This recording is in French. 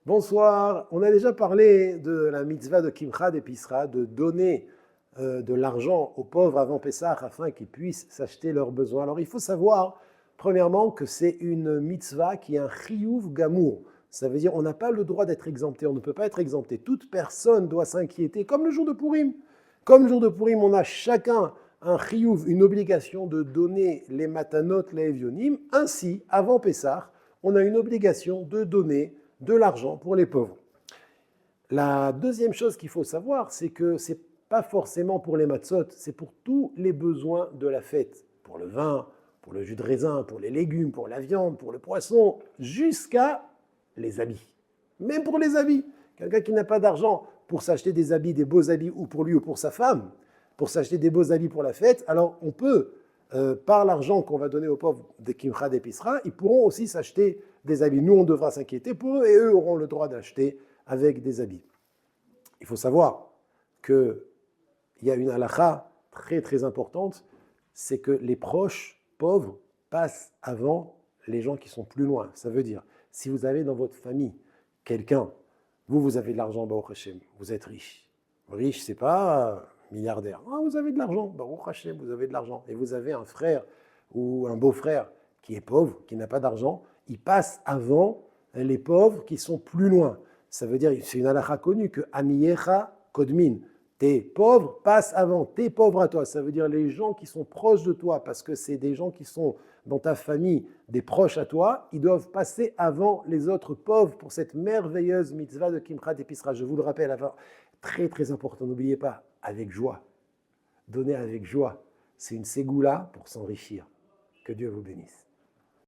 Bonsoir, on a déjà parlé de la mitzvah de Kimcha d'Episra, de donner de l'argent aux pauvres avant Pessah afin qu'ils puissent s'acheter leurs besoins. Alors il faut savoir, premièrement, que c'est une mitzvah qui est un chiyuv gamour. Ça veut dire on n'a pas le droit d'être exempté, on ne peut pas être exempté. Toute personne doit s'inquiéter, comme le jour de Purim. Comme le jour de Purim, on a chacun un chiyuv, une obligation de donner les matanot, les evionim. Ainsi, avant Pessah, on a une obligation de donner de l'argent pour les pauvres. La deuxième chose qu'il faut savoir, c'est que ce n'est pas forcément pour les matzot, c'est pour tous les besoins de la fête. Pour le vin, pour le jus de raisin, pour les légumes, pour la viande, pour le poisson, jusqu'à les habits. Même pour les habits. Quelqu'un qui n'a pas d'argent pour s'acheter des habits, des beaux habits, ou pour lui ou pour sa femme, pour s'acheter des beaux habits pour la fête, alors on peut, par l'argent qu'on va donner aux pauvres de Kimcha d'Episra, ils pourront aussi s'acheter des habits. Nous, on devra s'inquiéter pour eux et eux auront le droit d'acheter avec des habits. Il faut savoir qu'il y a une halakha très très importante, c'est que les proches pauvres passent avant les gens qui sont plus loin. Ça veut dire, si vous avez dans votre famille quelqu'un, vous avez de l'argent, Baruch Hashem, vous êtes riche. Riche, c'est pas milliardaire. Ah, vous avez de l'argent, Baruch Hashem, vous avez de l'argent. Et vous avez un frère ou un beau-frère qui est pauvre, qui n'a pas d'argent, il passe avant les pauvres qui sont plus loin. Ça veut dire, c'est une halakha connue, que Amiyecha Kodmin, tes pauvres passent avant, tes pauvres à toi. Ça veut dire les gens qui sont proches de toi, parce que c'est des gens qui sont dans ta famille, des proches à toi, ils doivent passer avant les autres pauvres pour cette merveilleuse mitzvah de Kimcha d'Episra. Je vous le rappelle, très très important, n'oubliez pas, avec joie. Donner avec joie, c'est une ségoula pour s'enrichir. Que Dieu vous bénisse.